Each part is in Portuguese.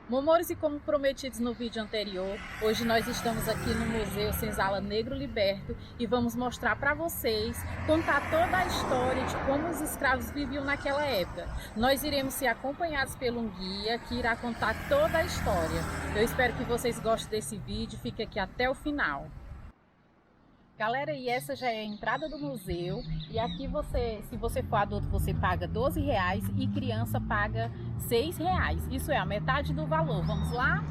Momores, e como prometidos no vídeo anterior, hoje nós estamos aqui no Museu Senzala Negro Liberto e vamos mostrar para vocês, contar toda a história de como os escravos viviam naquela época. Nós iremos ser acompanhados por um guia que irá contar toda a história. Eu espero que vocês gostem desse vídeo, fique aqui até o final. Galera, e essa já é a entrada do museu, e aqui se você for adulto, você paga R$12 e criança paga R$6. Isso é a metade do valor. Vamos lá?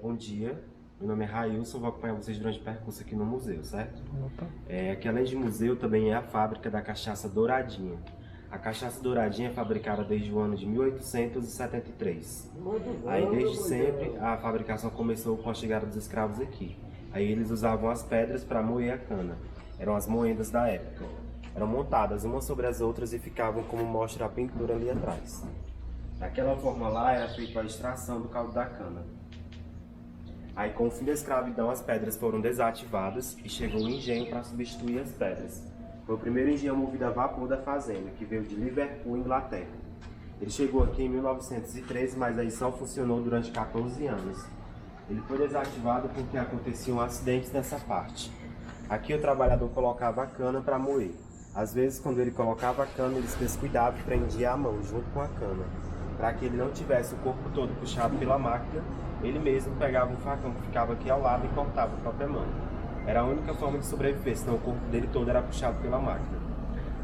Bom dia, meu nome é Railson, vou acompanhar vocês durante o percurso aqui no museu, certo? Opa. Aqui além de museu também é a fábrica da cachaça Douradinha. A cachaça Douradinha é fabricada desde o ano de 1873. Aí desde sempre a fabricação começou com a chegada dos escravos aqui. Aí eles usavam as pedras para moer a cana. Eram as moendas da época. Eram montadas umas sobre as outras e ficavam como mostra a pintura ali atrás. Daquela forma lá era feita a extração do caldo da cana. Aí com o fim da escravidão as pedras foram desativadas e chegou o engenho para substituir as pedras. Foi o primeiro engenho movido a vapor da fazenda, que veio de Liverpool, Inglaterra. Ele chegou aqui em 1913, mas aí só funcionou durante 14 anos. Ele foi desativado porque aconteciam acidentes nessa parte. Aqui o trabalhador colocava a cana para moer. Às vezes, quando ele colocava a cana, ele se descuidava e prendia a mão junto com a cana. Para que ele não tivesse o corpo todo puxado pela máquina, ele mesmo pegava um facão que ficava aqui ao lado e cortava a própria mão. Era a única forma de sobreviver, senão o corpo dele todo era puxado pela máquina.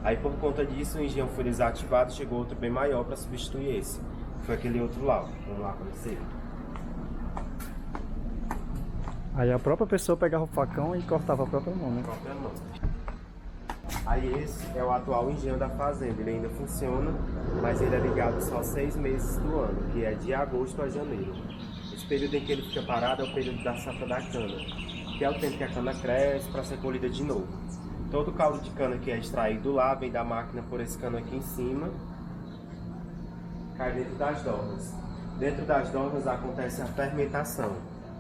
Aí por conta disso o engenho foi desativado, chegou outro bem maior para substituir esse. Foi aquele outro lá, vamos lá conhecer. Aí a própria pessoa pegava o facão e cortava a própria mão, né? A própria mão. Aí esse é o atual engenho da fazenda, ele ainda funciona, mas ele é ligado só 6 meses do ano, que é de agosto a janeiro. Esse período em que ele fica parado é o período da safra da cana, que é o tempo que a cana cresce para ser colhida de novo. Todo o caldo de cana que é extraído lá vem da máquina por esse cano aqui em cima, cai dentro das dornas. Dentro das dornas acontece a fermentação.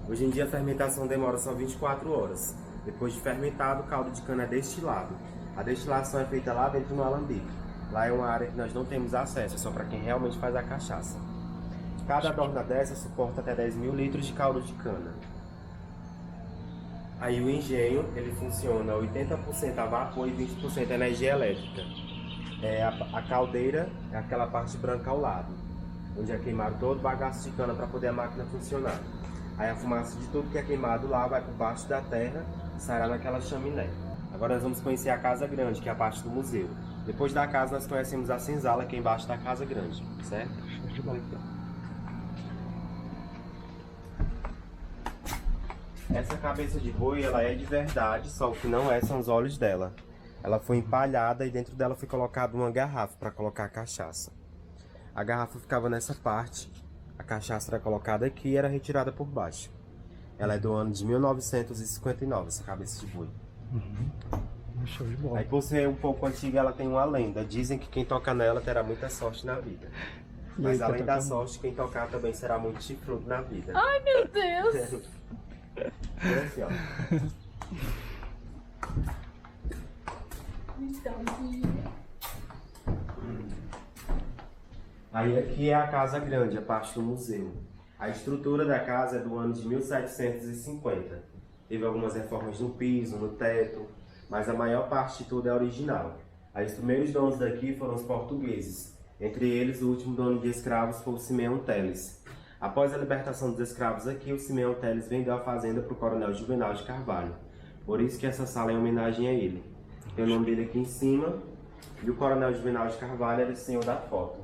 Hoje em dia a fermentação demora só 24 horas. Depois de fermentado, o caldo de cana é destilado. A destilação é feita lá dentro no alambique. Lá é uma área que nós não temos acesso, é só para quem realmente faz a cachaça. Cada dorna dessa suporta até 10.000 litros de caldo de cana. Aí o engenho, ele funciona 80% a vapor e 20% a energia elétrica. A caldeira é aquela parte branca ao lado, onde é queimado todo o bagaço de cana para poder a máquina funcionar. Aí a fumaça de tudo que é queimado lá vai por baixo da terra e sairá naquela chaminé. Agora nós vamos conhecer a Casa Grande, que é a parte do museu. Depois da casa nós conhecemos a senzala, que é embaixo da Casa Grande, certo? Essa cabeça de boi, ela é de verdade, só o que não é são os olhos dela. Ela foi empalhada e dentro dela foi colocada uma garrafa para colocar a cachaça. A garrafa ficava nessa parte, a cachaça era colocada aqui e era retirada por baixo. Ela é do ano de 1959, essa cabeça de boi. Show de bola. Aí por ser um pouco antiga, ela tem uma lenda. Dizem que quem toca nela terá muita sorte na vida. Mas além da sorte, quem tocar também será muito chifrudo na vida. Ai, meu Deus! É assim, ó. Aí aqui é a Casa Grande, a parte do museu. A estrutura da casa é do ano de 1750. Teve algumas reformas no piso, no teto, mas a maior parte de tudo é original. Aí os primeiros donos daqui foram os portugueses. Entre eles, o último dono de escravos foi o Simeão Teles. Após a libertação dos escravos aqui, o Simeão Teles vendeu a fazenda para o coronel Juvenal de Carvalho. Por isso que essa sala é em homenagem a ele. Tem o nome dele aqui em cima, e o coronel Juvenal de Carvalho era o senhor da foto.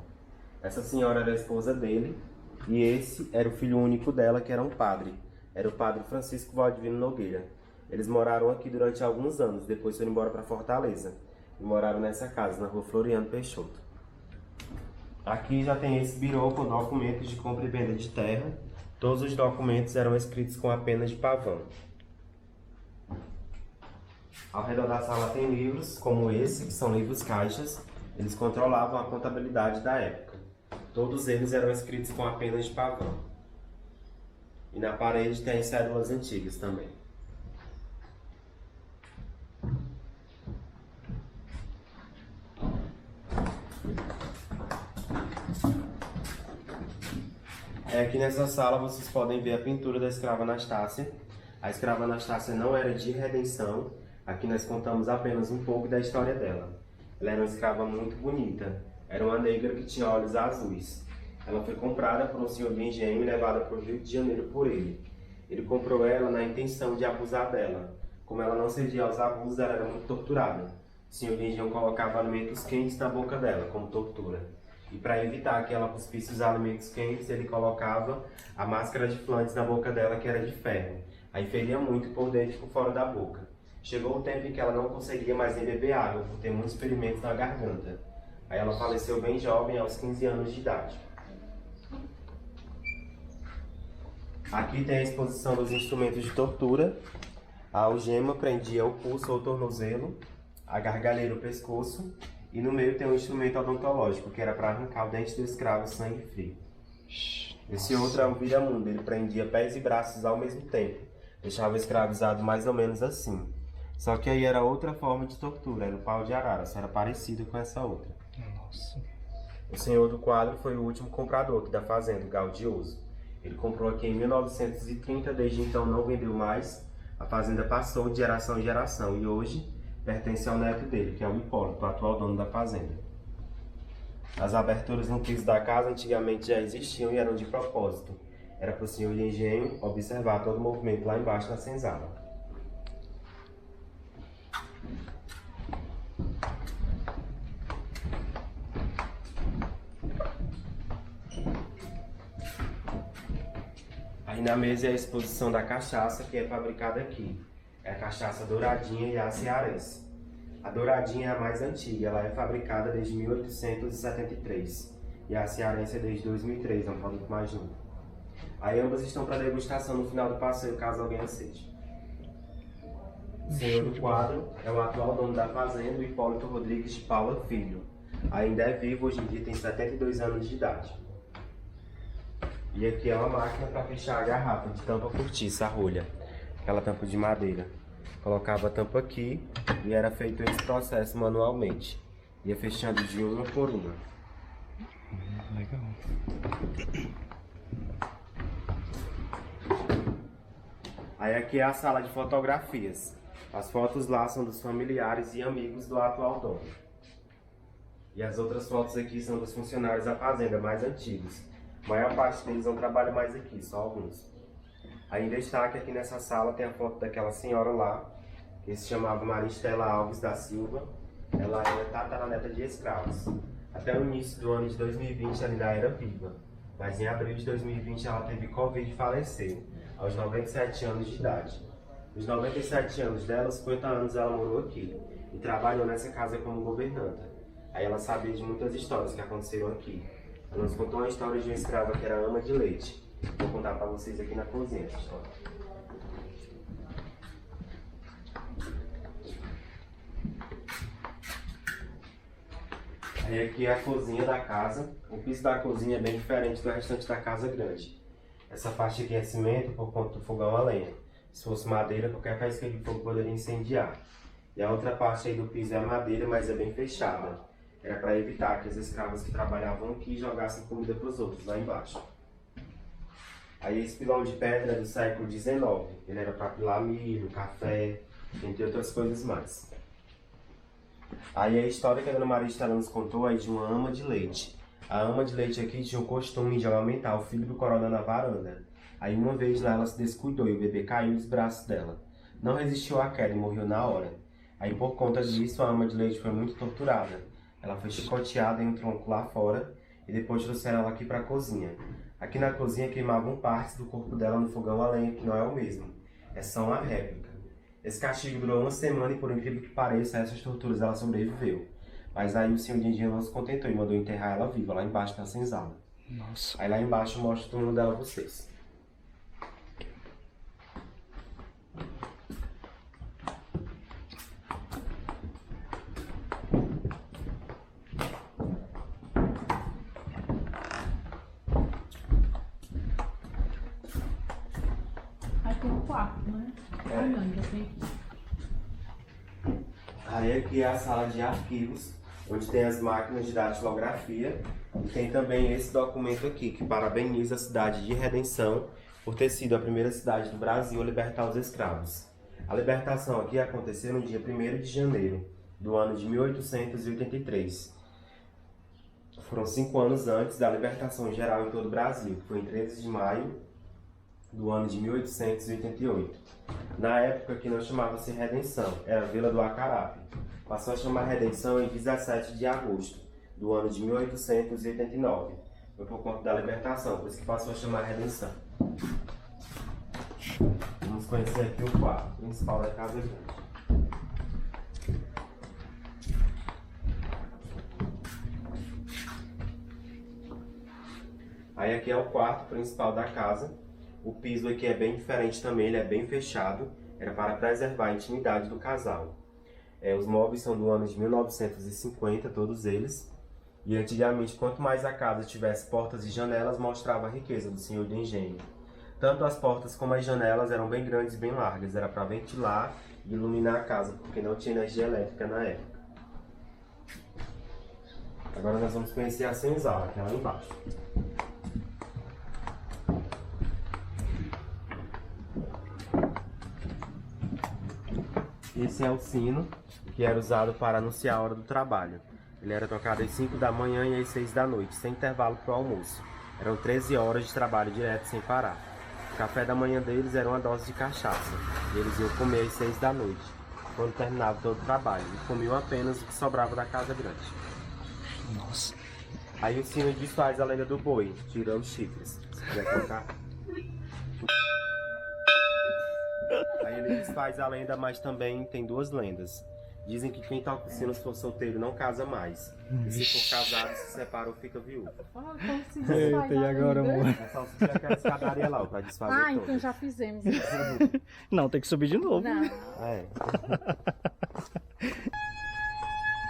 Essa senhora era a esposa dele, e esse era o filho único dela, que era um padre. Era o padre Francisco Valdivino Nogueira. Eles moraram aqui durante alguns anos, depois foram embora para Fortaleza. E moraram nessa casa, na rua Floriano Peixoto. Aqui já tem esse birô com documentos de compra e venda de terra. Todos os documentos eram escritos com a pena de pavão. Ao redor da sala tem livros, como esse, que são livros caixas. Eles controlavam a contabilidade da época. Todos eles eram escritos com a pena de pavão. E na parede tem cédulas antigas também. Aqui nessa sala vocês podem ver a pintura da escrava Anastácia. A escrava Anastácia não era de redenção. Aqui nós contamos apenas um pouco da história dela. Ela era uma escrava muito bonita. Era uma negra que tinha olhos azuis. Ela foi comprada por um senhor de engenho e levada para o Rio de Janeiro por ele. Ele comprou ela na intenção de abusar dela. Como ela não cedia aos abusos, ela era muito torturada. O senhor de engenho colocava alimentos quentes na boca dela, como tortura. E para evitar que ela cuspisse os alimentos quentes, ele colocava a máscara de Flandes na boca dela, que era de ferro. Aí feria muito por dentro e por fora da boca. Chegou o tempo em que ela não conseguia mais nem beber água, por ter muitos ferimentos na garganta. Aí ela faleceu bem jovem, aos 15 anos de idade. Aqui tem a exposição dos instrumentos de tortura. A algema prendia o pulso ou o tornozelo, a gargalheira o pescoço, e no meio tem um instrumento odontológico, que era para arrancar o dente do escravo sangue frio. Esse outro é o viramundo, ele prendia pés e braços ao mesmo tempo. Deixava o escravizado mais ou menos assim. Só que aí era outra forma de tortura, era o pau de arara, só era parecido com essa outra. Nossa. O senhor do quadro foi o último comprador aqui da fazenda, o Gaudioso. Ele comprou aqui em 1930, desde então não vendeu mais. A fazenda passou de geração em geração e hoje pertence ao neto dele, que é o Hipólito, o atual dono da fazenda. As aberturas no piso da casa antigamente já existiam e eram de propósito. Era para o senhor de engenho observar todo o movimento lá embaixo na senzala. Aí na mesa é a exposição da cachaça que é fabricada aqui. É a cachaça douradinha e a cearense. A douradinha é a mais antiga, ela é fabricada desde 1873. E a cearense é desde 2003, é um produto mais novo. Aí ambas estão para degustação no final do passeio, caso alguém aceite. O senhor do quadro é o atual dono da fazenda, o Hipólito Rodrigues de Paula Filho. Ainda é vivo, hoje em dia tem 72 anos de idade. E aqui é uma máquina para fechar a garrafa de tampa cortiça, a rolha. Aquela tampa de madeira. Colocava a tampa aqui e era feito esse processo manualmente. Ia fechando de uma por uma. Legal. Aí aqui é a sala de fotografias. As fotos lá são dos familiares e amigos do atual dono. E as outras fotos aqui são dos funcionários da fazenda mais antigos. A maior parte deles não trabalha mais aqui, só alguns. Aí em destaque aqui nessa sala tem a foto daquela senhora lá, que se chamava Maria Estela Alves da Silva. Ela era tataraneta de escravos. Até o início do ano de 2020 ela ainda era viva. Mas em abril de 2020 ela teve Covid e faleceu, aos 97 anos de idade. Nos 97 anos dela, 50 anos ela morou aqui e trabalhou nessa casa como governanta. Aí ela sabia de muitas histórias que aconteceram aqui. Ela nos contou uma história de uma escrava que era ama de leite. Vou contar para vocês aqui na cozinha essa história. Aí aqui é a cozinha da casa. O piso da cozinha é bem diferente do restante da casa grande. Essa parte aqui é cimento por conta do fogão a lenha. Se fosse madeira, qualquer faísca de fogo poderia incendiar. E a outra parte aí do piso é madeira, mas é bem fechada. Era para evitar que as escravas que trabalhavam aqui jogassem comida para os outros lá embaixo. Aí esse pilão de pedra é do século XIX. Ele era para pilar milho, café, entre outras coisas mais. Aí a história que a Dona Maria Estela nos contou é de uma ama de leite. A ama de leite aqui tinha o costume de amamentar o filho do coronel na varanda. Aí uma vez lá ela se descuidou e o bebê caiu dos braços dela. Não resistiu à queda e morreu na hora. Aí por conta disso a ama de leite foi muito torturada. Ela foi chicoteada em um tronco lá fora e depois trouxeram ela aqui para a cozinha. Aqui na cozinha queimavam partes do corpo dela no fogão a lenha, que não é o mesmo. É só uma réplica. Esse castigo durou uma semana e, por incrível que pareça, a essas torturas ela sobreviveu. Mas aí o senhor de engenho não se contentou e mandou enterrar ela viva, lá embaixo na senzala. Nossa. Aí lá embaixo eu mostro o túmulo dela a vocês. Quarto, né? É. Não, já tem aqui. Aí aqui é a sala de arquivos. onde tem as máquinas de datilografia e tem também esse documento aqui, que parabeniza a cidade de Redenção por ter sido a primeira cidade do Brasil a libertar os escravos. A libertação aqui aconteceu no dia 1º de janeiro do ano de 1883. Foram 5 anos antes da libertação geral em todo o Brasil, que foi em 13 de maio do ano de 1888. Na época que não chamava-se Redenção, era Vila do Acarape. Passou a chamar Redenção em 17 de agosto do ano de 1889. Foi por conta da libertação, por isso que passou a chamar Redenção. Vamos conhecer aqui o quarto principal da Casa Grande. Aí aqui é o quarto principal da casa. O piso aqui é bem diferente também, ele é bem fechado. Era para preservar a intimidade do casal. Os móveis são do ano de 1950, todos eles. E antigamente, quanto mais a casa tivesse portas e janelas, mostrava a riqueza do senhor do engenho. Tanto as portas como as janelas eram bem grandes e bem largas. Era para ventilar e iluminar a casa, porque não tinha energia elétrica na época. Agora nós vamos conhecer a senzala, que é lá embaixo. Esse é o sino que era usado para anunciar a hora do trabalho. Ele era tocado às 5 da manhã e às 6 da noite, sem intervalo para o almoço. Eram 13 horas de trabalho direto sem parar. O café da manhã deles era uma dose de cachaça. E eles iam comer às 6 da noite, quando terminava todo o trabalho. E comiam apenas o que sobrava da casa grande. Nossa. Aí o sino desfaz a lenda do boi, tirando os chifres. Se quiser colocar. Aí ele desfaz a lenda, mas também tem 2 lendas. Dizem que quem toca o sino se for solteiro não casa mais. E se for casado, se separa ou fica viúvo. Como se desfaz Eita, e agora, amor? É só se tiver aquela escadaria lá, pra desfazer então todas. já fizemos. Não, tem que subir de novo. Não. É.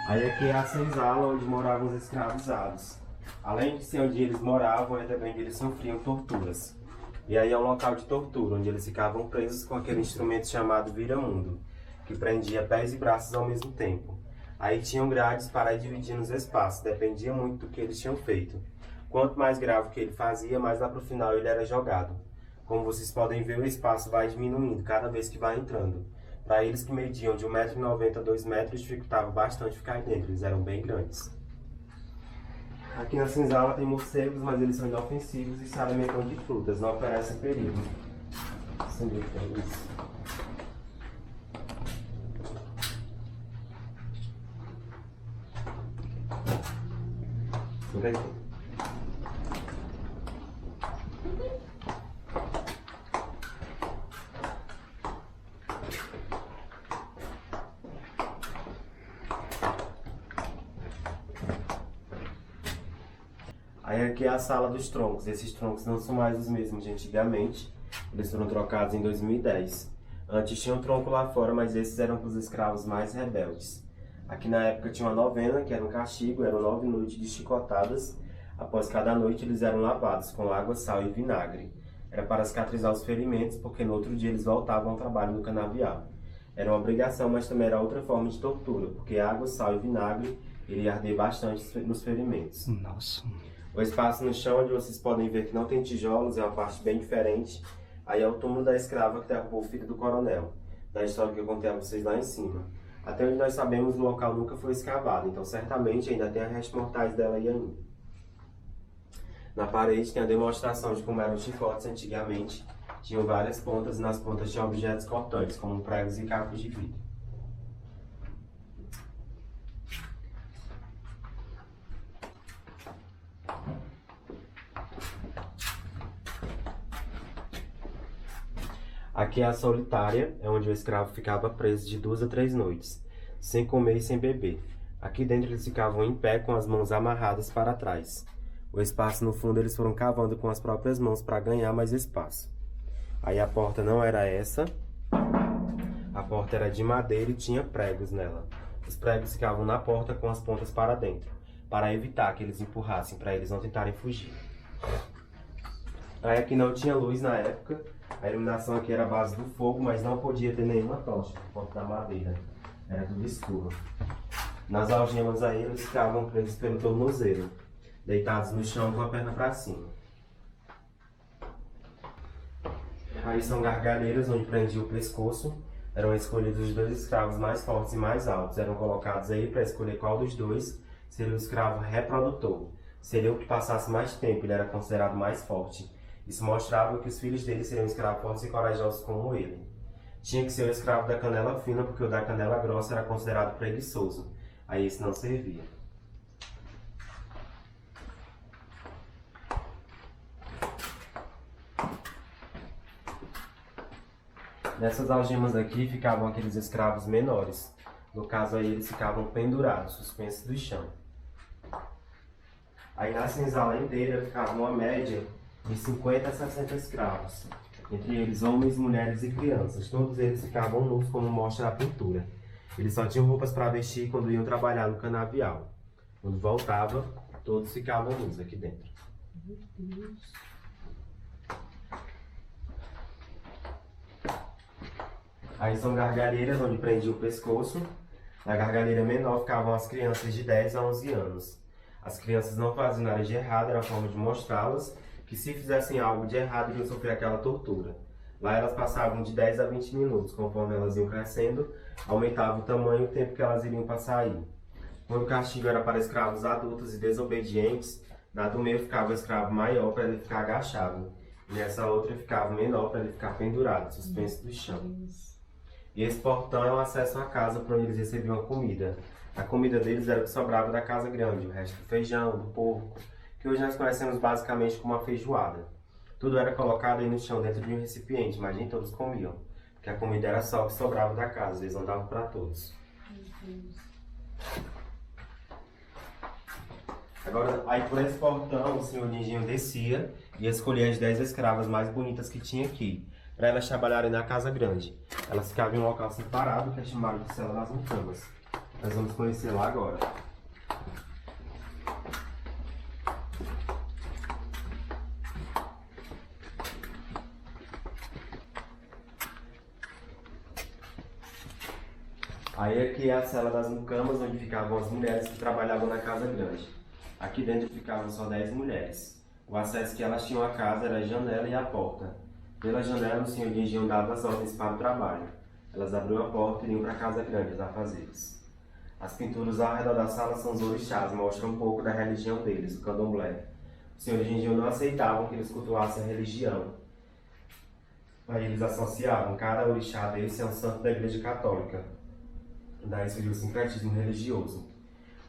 Aí aqui é a senzala onde moravam os escravizados. Além de ser onde eles moravam, é também onde eles sofriam torturas. E aí é um local de tortura, onde eles ficavam presos com aquele instrumento chamado vira-mundo, que prendia pés e braços ao mesmo tempo. Aí tinham grades para ir dividindo os espaços, dependia muito do que eles tinham feito. Quanto mais grave que ele fazia, mais lá pro final ele era jogado. Como vocês podem ver, o espaço vai diminuindo cada vez que vai entrando. Para eles que mediam de 1,90 m a 2 metros, dificultava bastante ficar aí dentro, eles eram bem grandes. Aqui na senzala tem morcegos, mas eles são inofensivos e se alimentam de frutas, não oferecem perigo. Isso. Por aqui. Aí aqui é a sala dos troncos. Esses troncos não são mais os mesmos de antigamente. Eles foram trocados em 2010. Antes tinha um tronco lá fora, mas esses eram para os escravos mais rebeldes. Aqui na época tinha uma novena, que era um castigo, eram 9 noites de chicotadas. Após cada noite eles eram lavados com água, sal e vinagre. Era para cicatrizar os ferimentos, porque no outro dia eles voltavam ao trabalho no canavial. Era uma obrigação, mas também era outra forma de tortura, porque água, sal e vinagre iria arder bastante nos ferimentos. Nossa. O espaço no chão, onde vocês podem ver que não tem tijolos, é uma parte bem diferente. Aí é o túmulo da escrava que derrubou o filho do coronel, da história que eu contei a vocês lá em cima. Até onde nós sabemos, o local nunca foi escavado, então certamente ainda tem as restos mortais dela aí ainda. Na parede tem a demonstração de como eram os chicotes antigamente. Tinham várias pontas e nas pontas tinham objetos cortantes, como pregos e cacos de vidro. Aqui é a solitária, é onde o escravo ficava preso de 2 a 3 noites, sem comer e sem beber. Aqui dentro eles ficavam em pé com as mãos amarradas para trás. O espaço no fundo eles foram cavando com as próprias mãos para ganhar mais espaço. Aí a porta não era essa, a porta era de madeira e tinha pregos nela. Os pregos ficavam na porta com as pontas para dentro, para evitar que eles empurrassem, para eles não tentarem fugir. Aí aqui não tinha luz na época. A iluminação aqui era a base do fogo, mas não podia ter nenhuma tocha por conta da madeira. Era tudo escuro. Nas algemas aí eles ficavam presos pelo tornozelo, deitados no chão com a perna para cima. Aí são gargalheiras, onde prendia o pescoço. Eram escolhidos os 2 escravos mais fortes e mais altos. Eram colocados aí para escolher qual dos 2 seria o escravo reprodutor. Seria o que passasse mais tempo, ele era considerado mais forte. Isso mostrava que os filhos dele seriam escravos fortes e corajosos como ele. Tinha que ser o escravo da canela fina, porque o da canela grossa era considerado preguiçoso. Aí esse não servia. Nessas algemas aqui ficavam aqueles escravos menores. No caso aí eles ficavam pendurados, suspensos do chão. Aí na senzala inteira ficava uma média de 50 a 60 escravos. Entre eles homens, mulheres e crianças. Todos eles ficavam nus, como mostra a pintura. Eles só tinham roupas para vestir quando iam trabalhar no canavial. Quando voltava, todos ficavam nus aqui dentro. Meu Deus. Aí são gargalheiras, onde prendia o pescoço. Na gargalheira menor ficavam as crianças de 10 a 11 anos. As crianças não faziam nada de errado, era a forma de mostrá-las que se fizessem algo de errado iriam sofrer aquela tortura. Lá elas passavam de 10 a 20 minutos, conforme elas iam crescendo, aumentava o tamanho e o tempo que elas iriam passar aí. Quando o castigo era para escravos adultos e desobedientes, na do meio ficava o escravo maior para ele ficar agachado, e nessa outra ficava o menor para ele ficar pendurado, suspenso do chão. E esse portão é o acesso à casa para onde eles recebiam a comida. A comida deles era o que sobrava da casa grande, o resto do feijão, do porco, que hoje nós conhecemos basicamente como uma feijoada. Tudo era colocado aí no chão dentro de um recipiente, mas nem todos comiam, porque a comida era só o que sobrava da casa, eles não davam para todos. Agora, aí por esse portão, o senhor Nindinho descia e escolhia as 10 escravas mais bonitas que tinha aqui, para elas trabalharem na casa grande. Elas ficavam em um local separado, que é chamado de Cela das Mucamas. Nós vamos conhecer lá agora. Aí aqui é a Cela das Mucamas, onde ficavam as mulheres que trabalhavam na casa grande. Aqui dentro ficavam só 10 mulheres. O acesso que elas tinham à casa era a janela e a porta. Pela janela o senhor Nindinho dava as ordens para o trabalho. Elas abriam a porta e iam para a casa grande, os afazeres. As pinturas ao redor da sala são os orixás, mostram um pouco da religião deles, o candomblé. O senhor Nindinho não aceitavam que eles cultuassem a religião. Aí eles associavam cada orixá desse a um santo da Igreja Católica. Daí surgiu o sincretismo religioso.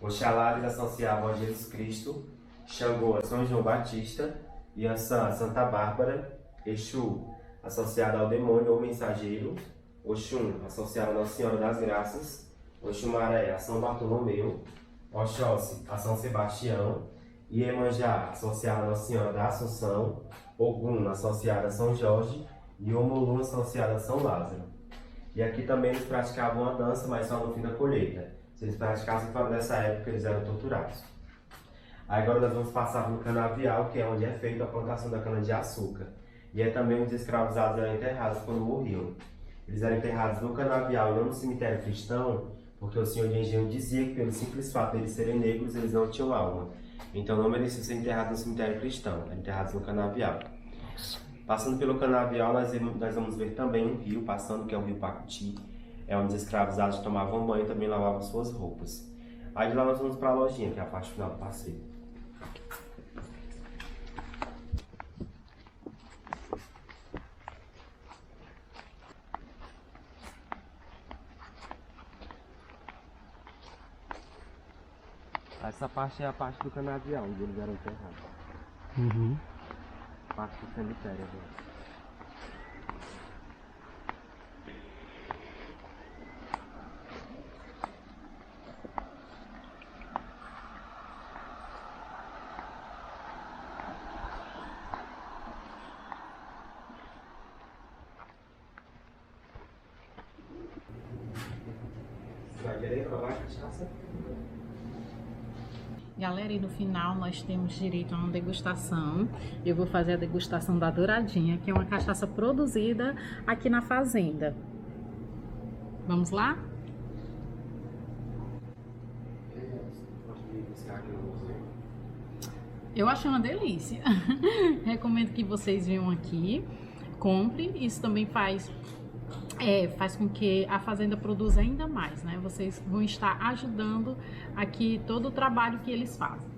Oxalá eles associavam a Jesus Cristo, Xangô a São João Batista, Iansã a Santa Bárbara, Exu associado ao demônio ou mensageiro, Oxum associado a Nossa Senhora das Graças, Oxumaré a São Bartolomeu, Oxóssi a São Sebastião, Iemanjá associado a Nossa Senhora da Assunção, Ogum associado a São Jorge e Omolum associado a São Lázaro. E aqui também eles praticavam a dança, mas só no fim da colheita. Se eles praticassem fora dessa época, eles eram torturados. Aí agora nós vamos passar no canavial, que é onde é feita a plantação da cana-de-açúcar. E é também onde os escravizados eram enterrados quando morriam. Eles eram enterrados no canavial e não no cemitério cristão, porque o senhor de Engenho dizia que pelo simples fato de eles serem negros, eles não tinham alma. Então não mereciam ser enterrados no cemitério cristão, eram enterrados no canavial. Passando pelo canavial, nós vamos ver também um rio passando, que é o rio Pacuti. É onde os escravizados tomavam banho e também lavavam suas roupas. Aí de lá nós vamos para a lojinha, que é a parte final do passeio. Essa parte é a parte do canavial, onde eles eram enterrados. Parte do cemitério agora. Você vai querer provar a cachaça? Galera, e no final nós temos direito a uma degustação. Eu vou fazer a degustação da Douradinha, que é uma cachaça produzida aqui na fazenda. Vamos lá? Eu achei uma delícia. Recomendo que vocês venham aqui, compre. Isso também faz com que a fazenda produza ainda mais, né? Vocês vão estar ajudando aqui todo o trabalho que eles fazem.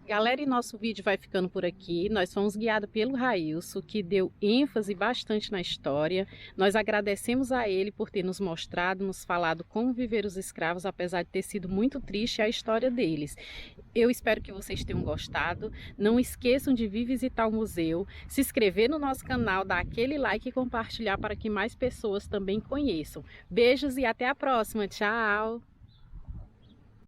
Galera, e nosso vídeo vai ficando por aqui. Nós fomos guiados pelo Railson, que deu ênfase bastante na história. Nós agradecemos a ele por ter nos mostrado, nos falado como viver os escravos, apesar de ter sido muito triste a história deles. Eu espero que vocês tenham gostado. Não esqueçam de vir visitar o museu, se inscrever no nosso canal, dar aquele like e compartilhar para que mais pessoas também conheçam. Beijos e até a próxima. Tchau!